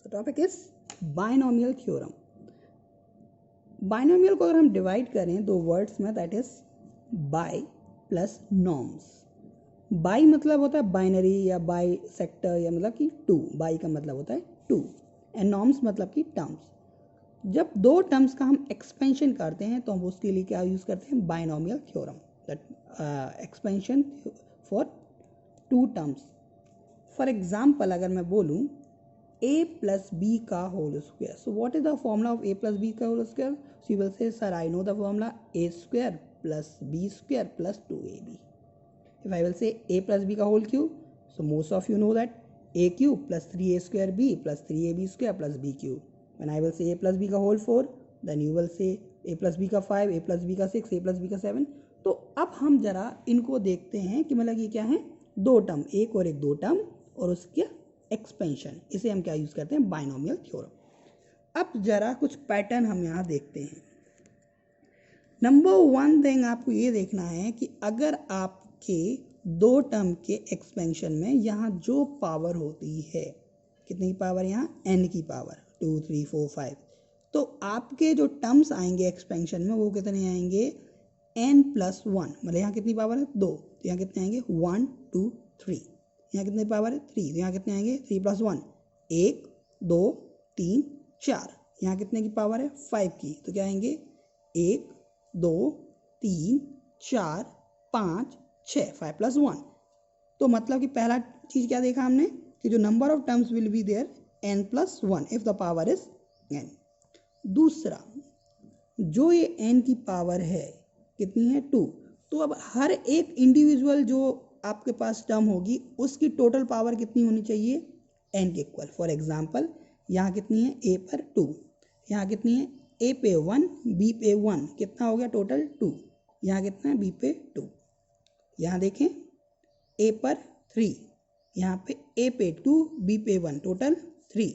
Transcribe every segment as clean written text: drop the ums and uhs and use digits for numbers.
So topic is binomial theorem. Binomial को अगर हम डिवाइड करें दो वर्ड्स में, that is by plus norms. By मतलब होता है बाइनरी या बाई सेक्टर, या मतलब कि टू. बाई का मतलब होता है टू, एंड नॉर्म्स मतलब कि टर्म्स. जब दो टर्म्स का हम एक्सपेंशन करते हैं तो हम उसके लिए क्या यूज़ करते हैं? Binomial theorem. That expansion for two terms. For example अगर मैं बोलूँ a plus b का whole square. So what is the formula of a plus b का whole square? So you will say, sir, I know the formula a square plus b square plus 2ab. If I will say a plus b का whole cube, so most of you know that a cube plus 3a square b plus 3ab square plus b cube. When I will say a plus b का whole 4, then you will say a plus b का 5, a plus b का 6, a plus b का 7. तो अब हम जरा इनको देखते हैं कि मतलब ये क्या है? दो टर्म, एक और एक दो टर्म और उसके एक्सपेंशन. इसे हम क्या यूज़ करते हैं? Binomial theorem. अब जरा कुछ पैटर्न हम यहाँ देखते हैं. नंबर वन थिंग आपको ये देखना है कि अगर आपके दो टर्म के एक्सपेंशन में यहाँ जो पावर होती है, कितनी पावर? यहाँ n की पावर 2, 3, 4, 5. तो आपके जो टर्म्स आएंगे एक्सपेंशन में वो कितने आएंगे? n plus 1. मतलब यहाँ कितनी पावर है? 2. तो यहाँ कितने आएंगे? 1, 2, 3. यहाँ कितने पावर है? 3. तो यहाँ कितने आएंगे? 3 प्लस 1, 1, 2, 3, 4. यहाँ कितने की पावर है? 5 की. तो क्या आएंगे? 1, 2, 3, 4, 5, 6. 5 प्लस 1. तो मतलब कि पहला चीज़ क्या देखा हमने कि जो number of terms will be there n plus 1 if the power is n. दूसरा, जो ये n की पावर है कितनी है? 2. तो अब हर एक इंडिविजुअल जो आपके पास टर्म होगी उसकी टोटल पावर कितनी होनी चाहिए? n के इक्वल. फॉर एग्जाम्पल यहाँ कितनी है? a पर 2. यहाँ कितनी है? a पे 1, b पे 1. कितना हो गया टोटल? 2. यहाँ कितना है? b पे 2. यहाँ देखें a पर 3, यहाँ पे a पे 2, b पे 1, टोटल 3.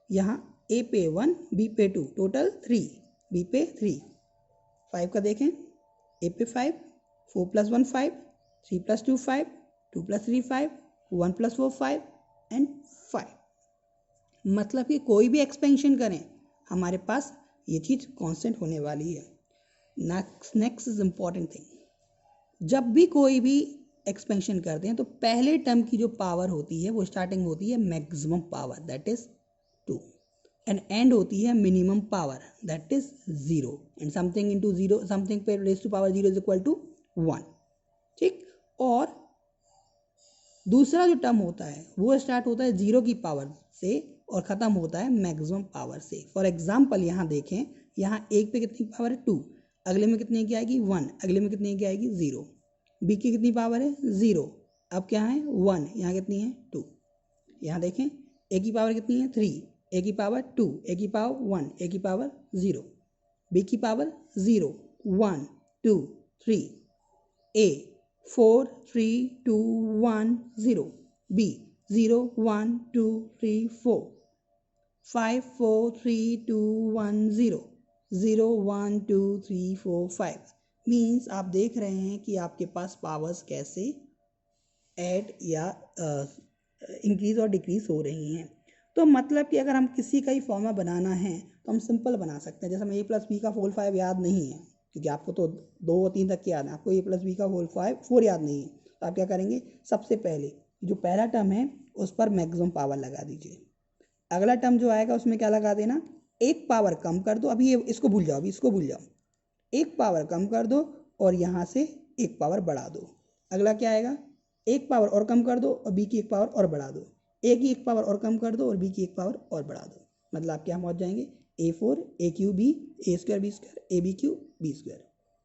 यहाँ a पे 1, b पे 2, टोटल 3, b पे 3. 5 का देखें, a पे 5, 4 plus 1 5, 3 plus 2 5, 2 plus 3 5, 1 plus 4 5 and 5. मतलब कि कोई भी एक्सपेंशन करें हमारे पास ये चीज़ कांस्टेंट होने वाली है. नेक्स्ट इज इम्पॉर्टेंट थिंग, जब भी कोई भी एक्सपेंशन करते हैं तो पहले टर्म की जो पावर होती है वो स्टार्टिंग होती है maximum power, that is 2, and end होती है minimum power, that is 0, and something into 0, something पे raise to power 0 is equal to 1. ठीक. और दूसरा जो टर्म होता है वो स्टार्ट होता है 0 की पावर से और ख़त्म होता है मैक्सिमम पावर से. फॉर एग्जाम्पल यहाँ देखें, यहाँ एक पे कितनी पावर है? 2. अगले में कितने की आएगी? 1. अगले में कितने की आएगी? 0. बी की कितनी पावर है? 0. अब क्या है? 1. यहाँ कितनी है? 2. यहाँ देखें ए की पावर कितनी है? 3. ए की पावर 2, ए की पावर 1, ए की पावर 0. बी की पावर 0, 1, 2, 3. ए 4, 3, 2, 1, 0. B 0, 1, 2, 3, 4. 5, 4, 3, 2, 1, 0. 0, 1, 2, 3, 4, 5. मीन्स आप देख रहे हैं कि आपके पास पावर्स कैसे ऐड या इंक्रीज और डिक्रीज हो रही हैं. तो मतलब कि अगर हम किसी का ही फॉर्मूला बनाना है तो हम सिंपल बना सकते हैं. जैसे हमें a प्लस बी का होल 5 याद नहीं है, क्योंकि आपको तो 2 और 3 तक याद है, आपको a प्लस बी का होल 4 याद नहीं है. तो आप क्या करेंगे? सबसे पहले जो पहला टर्म है उस पर मैक्सिमम पावर लगा दीजिए. अगला टर्म जो आएगा उसमें क्या लगा देना? एक पावर कम कर दो. अभी ये इसको भूल जाओ, अभी इसको भूल जाओ. एक पावर कम कर दो और यहाँ से एक पावर बढ़ा दो. अगला क्या आएगा? एक पावर और कम कर दो और बी की एक पावर और बढ़ा दो. ए की एक पावर और कम कर दो और बी की एक पावर और बढ़ा दो. मतलब आप क्या पहुँच जाएंगे? a4 a cube b a square b square a b cube b square.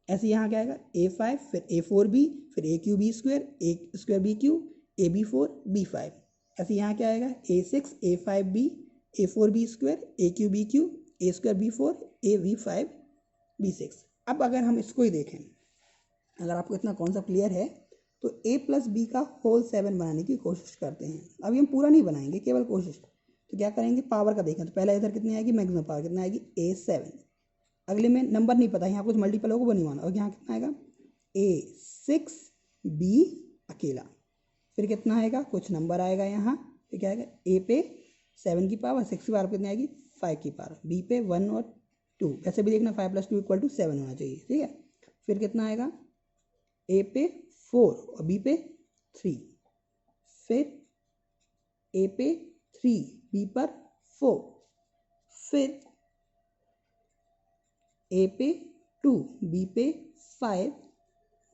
ऐसे यहाँ क्या आएगा? a5 फिर a4 बी फिर a cube b square a square b cube a b 4 b5. ऐसे यहाँ क्या आएगा? a6 a5 b a4 b square a cube b cube a square b 4 a b 5 b6. अब अगर हम इसको ही देखें, अगर आपको इतना कॉन्सेप्ट क्लियर है तो a प्लस बी का होल 7 बनाने की कोशिश करते हैं. अभी हम पूरा नहीं बनाएंगे, केवल कोशिश. तो क्या करेंगे? पावर का देखें तो पहला इधर कितनी आएगी? मैक्सिमम पावर कितना आएगी? a7. अगले में नंबर नहीं पता, यहाँ कुछ मल्टीपल होगा बनवाना. और यहाँ कितना आएगा? a6 b अकेला. फिर कितना आएगा? कुछ नंबर आएगा यहाँ. तो क्या आएगा? a पे 7 की पावर, 6 की पावर कितनी आएगी 5 की पावर, बी पे 1 और 2, वैसे भी देखना 5 + 2 = 7 होना चाहिए, ठीक है। फिर कितना आएगा ए पे 4 और बी पे 3, फिर ए पे 3 बी पर 4, फिर ए पे 2 बी पे 5,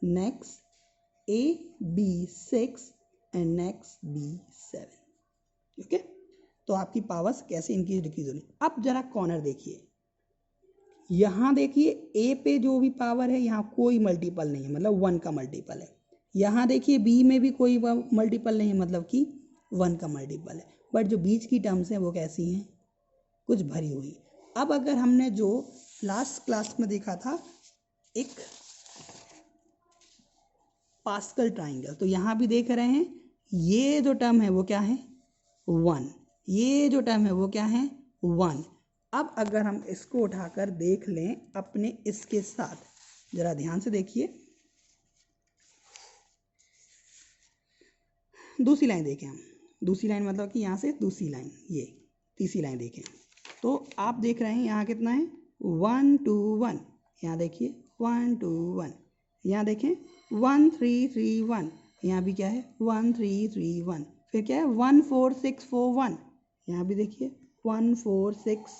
next a b 6 and next b 7, okay. तो आपकी पावर्स कैसे इंक्रीज डिक्रीज होनी। अब जरा कॉर्नर देखिए, यहाँ देखिए ए पे जो भी पावर है यहाँ कोई मल्टीपल नहीं है, मतलब 1 का मल्टीपल है। यहाँ देखिए बी में भी कोई मल्टीपल नहीं है, मतलब कि 1 का मल्टीपल है। बट जो बीच की टर्म्स हैं वो कैसी हैं, कुछ भरी हुई। अब अगर हमने जो लास्ट क्लास में देखा था एक पास्कल ट्राइंगल, तो यहाँ भी देख रहे हैं ये जो टर्म है वो क्या है 1, ये जो टर्म है वो क्या है 1। अब अगर हम इसको उठाकर देख लें अपने इसके साथ, जरा ध्यान से देखिए, दूसरी लाइन देखें हम, दूसरी लाइन मतलब कि यहाँ से दूसरी लाइन, ये तीसरी लाइन देखें तो आप देख रहे हैं यहाँ कितना है 1 2 1, यहाँ देखिए 1 2 1, यहाँ देखें 1 3 3 1, यहाँ भी क्या है 1 3 3 1, फिर क्या है 1 4 6 4 1, यहाँ भी देखिए 1 4 6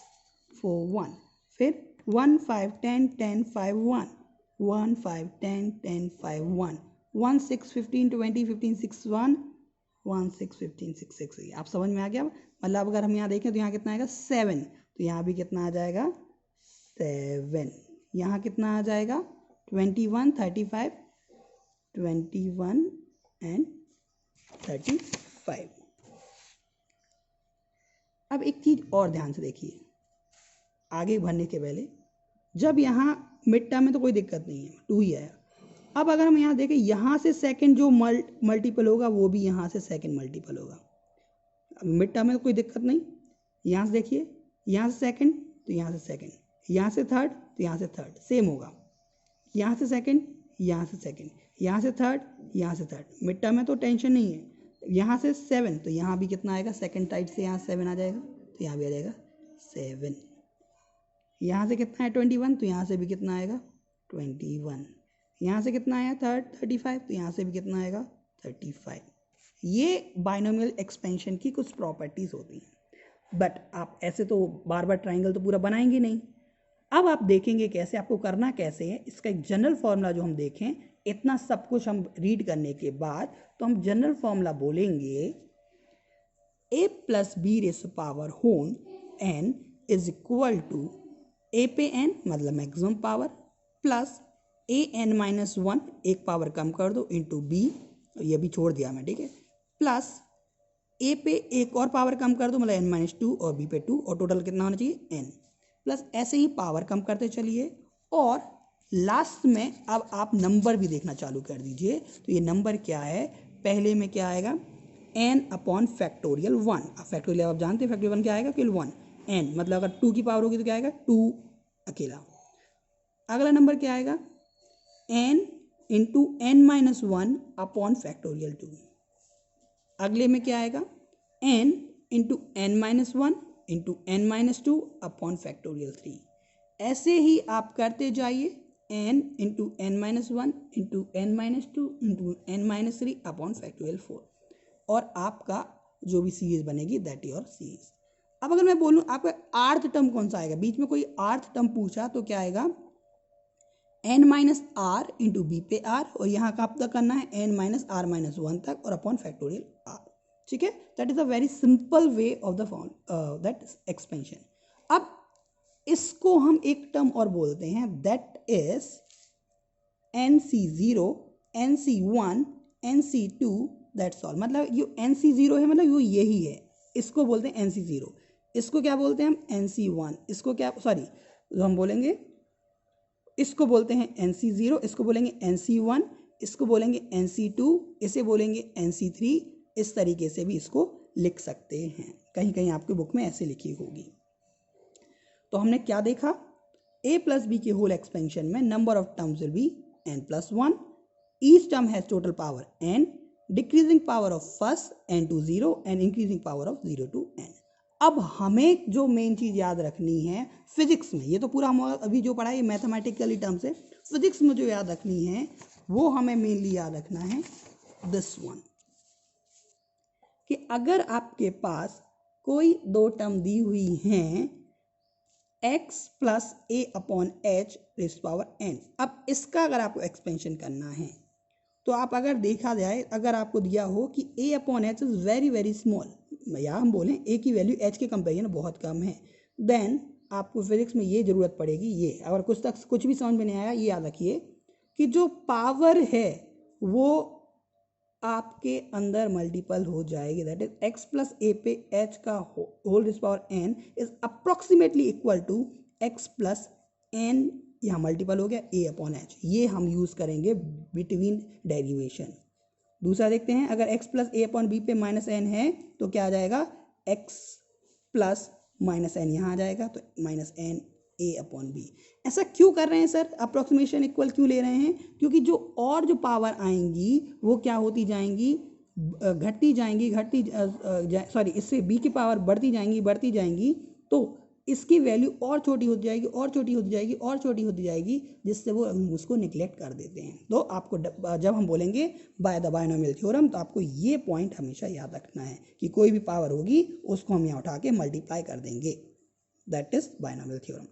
4 1, फिर 1 5 10 10 5 1, 1 5 10 10 5 1, 1 6 15 20 15 6 1, 1 6 15 6 6। आप समझ में आ गया। मतलब अगर हम यहाँ देखें तो यहाँ कितना आएगा 7, तो यहाँ भी कितना आ जाएगा 7, यहाँ कितना आ जाएगा 21 35 21 एंड 35। अब एक चीज़ और ध्यान से देखिए, आगे बढ़ने के पहले, जब यहाँ मिड टर्म में तो कोई दिक्कत नहीं है 2 ही आया। अब अगर हम यहाँ देखें यहाँ से सेकंड जो मल्टीपल होगा वो भी यहाँ से सेकंड मल्टीपल होगा। अब मिड टर्म में कोई दिक्कत नहीं, यहाँ से देखिए यहाँ से सेकंड तो यहाँ से सेकंड, यहाँ से थर्ड तो यहाँ से थर्ड, सेम होगा, यहाँ से सेकंड यहाँ से सेकंड, यहाँ से थर्ड यहाँ से थर्ड। मिड टर्म में तो टेंशन नहीं है। यहाँ से 7 तो यहाँ भी कितना आएगा, सेकंड टाइप से यहाँ 7 आ जाएगा, तो यहाँ भी आ जाएगा 7। यहाँ से कितना है 21, तो यहाँ से भी कितना आएगा 21। यहाँ से कितना आया थर्ड 35, तो यहाँ से भी कितना आएगा 35। ये बाइनोमियल एक्सपेंशन की कुछ प्रॉपर्टीज होती हैं। बट आप ऐसे तो बार बार ट्राइंगल तो पूरा बनाएंगे नहीं। अब आप देखेंगे कैसे, आपको करना कैसे है, इसका एक जनरल फॉर्मूला जो हम देखें, इतना सब कुछ हम रीड करने के बाद तो हम जनरल फॉर्मूला बोलेंगे a + b raised to power whole n is equal to a पे n मतलब मैक्सिमम पावर प्लस an-1 एक पावर कम कर दो इंटू b, ये भी छोड़ दिया मैं, ठीक है, प्लस a पे एक और पावर कम कर दो मतलब n-2 और b पे 2, और टोटल कितना होना चाहिए n, प्लस ऐसे ही पावर कम करते चलिए। और लास्ट में अब आप नंबर भी देखना चालू कर दीजिए। तो ये नंबर क्या है, पहले में क्या आएगा n/फैक्टोरियल 1। अब फैक्टोरियल आप जानते हैं फैक्टोरियल 1 क्या आएगा, केवल 1, n मतलब अगर 2 की पावर होगी तो क्या आएगा 2 अकेला। अगला नंबर क्या आएगा n इंटू n-1 फैक्टोरियल 2। अगले में क्या आएगा n into n-1 into n-2 factorial 3। ऐसे ही आप करते जाइए n into n-1 into n-2 into n-3 factorial 4, और आपका जो भी सीरीज बनेगी दैट योर सीरीज। अब अगर मैं बोलूँ आपका आर्थ टर्म कौन सा आएगा, बीच में कोई आर्थ टर्म पूछा तो क्या आएगा n-r इंटू बी पे r, और यहाँ कब तक करना है n-r-1 तक और अपॉन फैक्टोरियल r, ठीक है। That is a very simple way of the that expansion. अब इसको हम एक टर्म और बोलते हैं that is nc0 nc1 nc2 that's all. मतलब ये nc0 है, मतलब ये यही है, इसको बोलते हैं nc0। इसको क्या बोलते हैं हम nc1, इसको क्या सॉरी हम बोलेंगे, इसको बोलते हैं nc0, इसको बोलेंगे nc1, इसको बोलेंगे nc2, इसे बोलेंगे nc3। इस तरीके से भी इसको लिख सकते हैं, कहीं कहीं आपकी बुक में ऐसे लिखी होगी। तो हमने क्या देखा, a + b के होल एक्सपेंशन में number of terms will B n+1, each term has total power n, decreasing power of first n to 0 and increasing power of 0 to n। अब हमें जो मेन चीज़ याद रखनी है फिजिक्स में, ये तो पूरा हम अभी जो पढ़ा है मैथमेटिकली टर्म से, फिजिक्स में जो याद रखनी है वो हमें मेनली याद रखना है दिस वन, कि अगर आपके पास कोई दो टर्म दी हुई हैं x plus A upon H raise power n, अब इसका अगर आपको एक्सपेंशन करना है तो आप अगर देखा जाए, अगर आपको दिया हो कि a upon H is very very small, या हम बोलें a की वैल्यू h के कंपेरिजन बहुत कम है, देन आपको फिजिक्स में ये ज़रूरत पड़ेगी, ये अगर कुछ भी समझ में नहीं आया ये याद रखिए कि जो पावर है वो आपके अंदर मल्टीपल हो जाएगी, that is x plus a पे h का whole raise power n is approximately equal to x plus n, यहाँ मल्टीपल हो गया a अपॉन h, ये हम यूज़ करेंगे बिटवीन डेरिवेशन। दूसरा देखते हैं, अगर x plus A upon B पे माइनस n है तो क्या आ जाएगा, x प्लस माइनस n यहाँ आ जाएगा, तो minus n a upon b. ऐसा क्यों कर रहे हैं सर, अप्रोक्सीमेशन इक्वल क्यों ले रहे हैं, क्योंकि जो पावर आएंगी वो क्या होती जाएंगी, घटती जाएंगी, सॉरी इससे b की पावर बढ़ती जाएंगी, तो इसकी वैल्यू और छोटी होती जाएगी और छोटी होती जाएगी और छोटी होती जाएगी, जिससे वो उसको निगलेक्ट कर देते हैं। तो आपको जब हम बोलेंगे बाय द बायनोमियल थ्योरम तो आपको ये पॉइंट हमेशा याद रखना है कि कोई भी पावर होगी उसको हम यहाँ उठा के मल्टीप्लाई कर देंगे, दैट इज बायनोमियल थ्योरम।